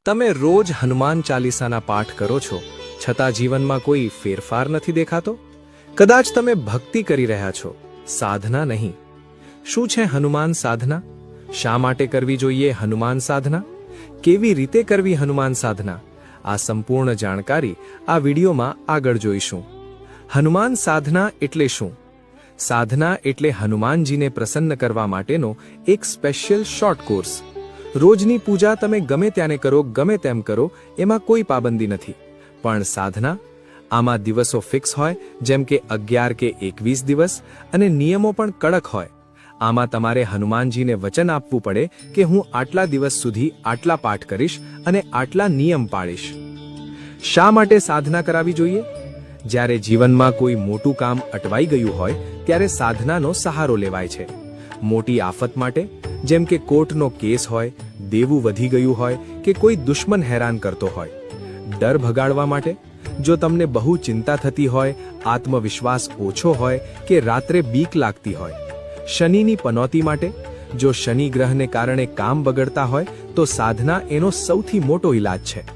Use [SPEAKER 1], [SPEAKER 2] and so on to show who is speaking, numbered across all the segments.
[SPEAKER 1] તમે રોજ હનુમાન ચાલીસાના પાઠ કરો છો, છતાં જીવનમાં કોઈ ફેરફાર નથી દેખાતો? કદાચ તમે ભક્તિ કરી રહ્યા છો, સાધના નહીં. શું છે હનુમાન સાધના? શા માટે કરવી જોઈએ હનુમાન સાધના? કેવી રીતે કરવી હનુમાન સાધના? આ સંપૂર્ણ જાણકારી આ વિડીયોમાં આગળ જોઈશું. હનુમાન સાધના એટલે શું? સાધના એટલે હનુમાનજીને પ્રસન્ન કરવા માટેનો એક સ્પેશિયલ શોર્ટ કોર્સ. રોજની પૂજા તમે ગમે ત્યાંને કરો, ગમે તેમ કરો, એમાં કોઈ પાબંદી નથી. પણ સાધના, આમાં દિવસો ફિક્સ હોય, જેમ કે 11 કે 21 દિવસ, અને નિયમો પણ કડક હોય. આમાં તમારે હનુમાનજીને વચન આપવું પડે કે હું આટલા દિવસ સુધી આટલા પાઠ કરીશ અને આટલા નિયમ પાળીશ. શા માટે સાધના કરાવી જોઈએ? જ્યારે જીવનમાં કોઈ મોટું કામ અટવાઈ ગયું હોય ત્યારે સાધનાનો સહારો લેવાય છે. મોટી આફત માટે, જેમ કે કોર્ટનો કેસ હોય, દેવું વધી ગયું હોય કે કોઈ દુશ્મન હેરાન કરતો હોય. ડર ભગાડવા માટે, જો તમને બહુ ચિંતા થતી હોય, આત્મવિશ્વાસ ઓછો હોય કે રાત્રે બીક લાગતી હોય. શનિની પનોતી માટે, જો શનિ ગ્રહને કારણે કામ બગડતા હોય તો સાધના એનો સૌથી મોટો ઈલાજ છે.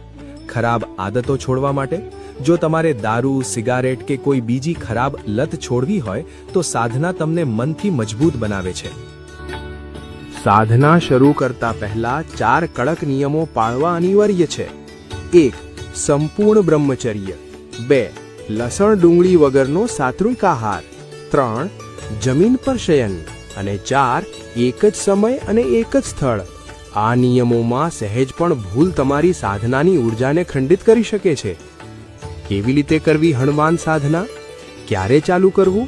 [SPEAKER 1] ખરાબ આદતો છોડવા માટે, જો તમારે દારૂ, સિગારેટ કે કોઈ બીજી ખરાબ લત છોડવી હોય તો સાધના તમને મનથી મજબૂત બનાવે છે. સાધના શરૂ કરતા પહેલા 4 કડક નિયમો પાળવા અનિવાર્ય છે. 1. સંપૂર્ણ બ્રહ્મચર્ય. 2. લસણ ડુંગળી વગરનો સાત્વિક આહાર. 3. જમીન પર શયન. અને 4. એક જ સમય અને એક જ સ્થળ. આ નિયમોમાં સહેજ પણ ભૂલ તમારી સાધનાની ઉર્જાને ખંડિત કરી શકે છે. કેવી રીતે કરવી હનુમાન સાધના? ક્યારે ચાલુ કરવું?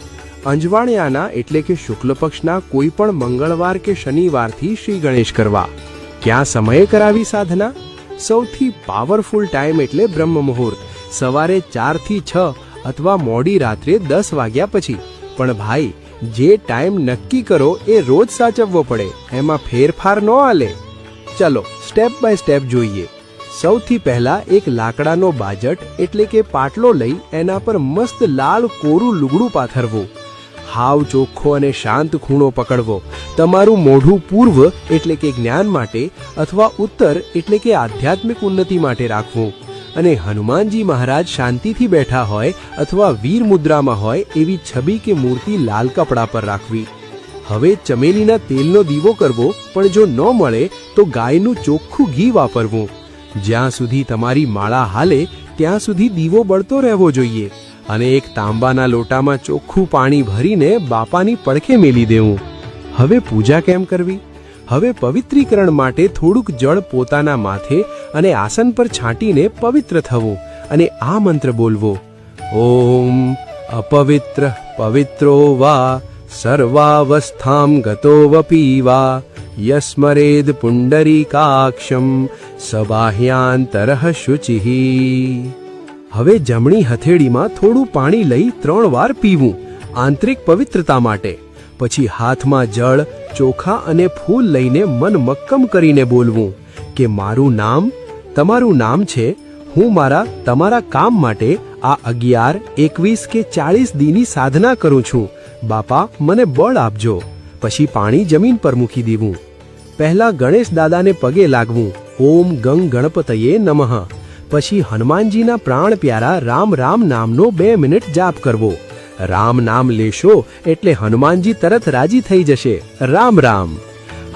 [SPEAKER 1] અંજવાણ્યાના એટલે કે શુક્લ પક્ષના કોઈ પણ મંગળવાર કે શનિવારથી શ્રી ગણેશ કરવા. ક્યાં સમયે કરાવી સાધના? સૌથી પાવરફુલ ટાઈમ એટલે બ્રહ્મ મુહૂર્ત, સવારે 4 થી 6 અથવા મોડી રાત્રે 10 વાગ્યા પછી. પણ ભાઈ, જે ટાઈમ નક્કી કરો એ રોજ સાચવવો પડે, એમાં ફેરફાર ન આલે. ચલો સ્ટેપ બાય સ્ટેપ જોઈએ. સૌથી પહેલા એક લાકડાનો બાજટ એટલે કે પાટલો લઈ એના પર મસ્ત લાલ કોરું લુગડું પાથરવું. હાવ ચોખ્ખો અને શાંત ખૂણો પકડવો. તમારું મોઢું પૂર્વ એટલે કે જ્ઞાન માટે અથવા ઉત્તર એટલે કે આધ્યાત્મિક ઉન્નતિ માટે રાખવું. અને હનુમાનજી મહારાજ શાંતિથી બેઠા હોય અથવા વીર મુદ્રામાં હોય એવી છબી કે મૂર્તિ લાલ કપડા પર રાખવી. હવે ચમેલીના તેલનો દીવો કરવો, પણ જો ન મળે તો ગાયનું ચોખ્ખું ઘી વાપરવું. જ્યાં સુધી તમારી માળા હાલે ત્યાં સુધી દીવો બળતો રહેવો જોઈએ. અને એક તાંબાના લોટામાં ચોખ્ખું પાણી ભરીને બાપાની પડખે મેલી દેવું. હવે પૂજા કેમ કરવી? હવે પવિત્રીકરણ માટે થોડુંક જળ પોતાના માથે અને આસન પર છાંટીને પવિત્ર થવું અને આ મંત્ર બોલવો: ઓમ અપવિત્ર પવિત્રો વા સર્વાવસ્થામ ગતો વપી વા યસ્મરેદ પુંડરીકાક્ષમ સબાહ્યાંતરઃ શુચિઃ. હવે જમણી હથેળીમાં થોડું પાણી લઈ 3 વાર પીવું, આંતરિક પવિત્રતા માટે. પછી હાથમાં જળ, ચોખા અને ફૂલ લઈને મન મક્કમ કરીને બોલવું કે મારું નામ તમારું નામ છે. હું તમારા કામ માટે આ 11, 21 કે 40 દીની સાધના કરું છું. બાપા, મને બળ આપજો. પછી પાણી જમીન પર મૂકી દેવું. પહેલા ગણેશ દાદાને પગે લાગવું, ઓમ ગંગ ગણપતયે નમઃ. પછી હનુમાનજીના પ્રાણ પ્યારા રામ રામ નામનો 2 મિનિટ જાપ કરવો. રામ નામ લેશો એટલે હનુમાનજી તરત રાજી થઈ જશે. રામ રામ.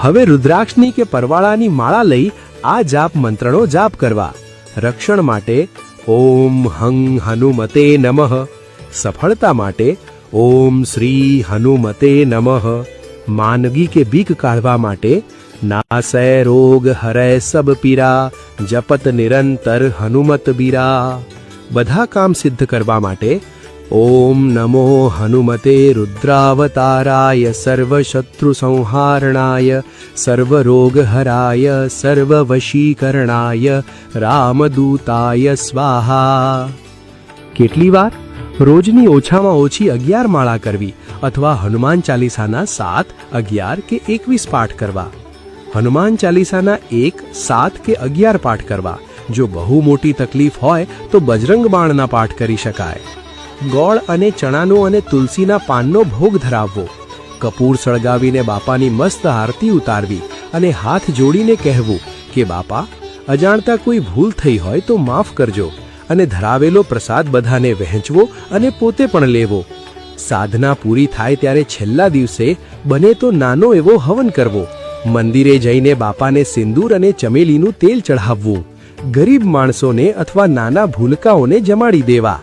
[SPEAKER 1] હવે રુદ્રાક્ષની કે પરવાળાની માળા લઈ આ જાપ મંત્રનો જાપ કરવા. રક્ષણ માટે ઓમ હં હનુમતે નમઃ. સફળતા માટે ઓમ શ્રી હનુમતે નમઃ. માંદગી કે બીક કાઢવા માટે નાસય રોગ હરય સબ પીરા જપત નિરંતર હનુમત બીરા. બધા કામ સિદ્ધ કરવા માટે ઓમ નમો હનુમતે રુદ્રાવતારાય સર્વ શત્રુ સંહારણાય સર્વ રોગ હરાય સર્વ વશીકરણાય રામદૂતાય સ્વાહા. કેટલી વાર? રોજની ઓછામાં ઓછી 11 માળા કરવી અથવા હનુમાન ચાલીસાના 7, 11 કે 21 પાઠ કરવા. હનુમાન ચાલીસાના 1, 7 કે 11 પાઠ કરવા. જો બહુ મોટી તકલીફ હોય તો બજરંગ બાણના પાઠ કરી શકાય. ગોળ અને ચણાનો અને તુલસીના પાનનો ભોગ ધરાવવો. કપૂર સળગાવીને બાપાની મસ્ત આરતી ઉતારવી અને હાથ જોડીને કહેવું કે બાપા, અજાણતા કોઈ ભૂલ થઈ હોય તો માફ કરજો અને ધરાવેલો પ્રસાદ બધાને વહેંચવો અને પોતે પણ લેવો. સાધના પૂરી થાય ત્યારે છેલ્લા દિવસે બને તો નાનો એવો હવન કરવો. મંદિરે જઈને બાપાને સિંદૂર અને ચમેલીનું તેલ ચઢાવવું. ગરીબ માણસોને અથવા નાના ભૂલકાઓને જમાડી દેવા.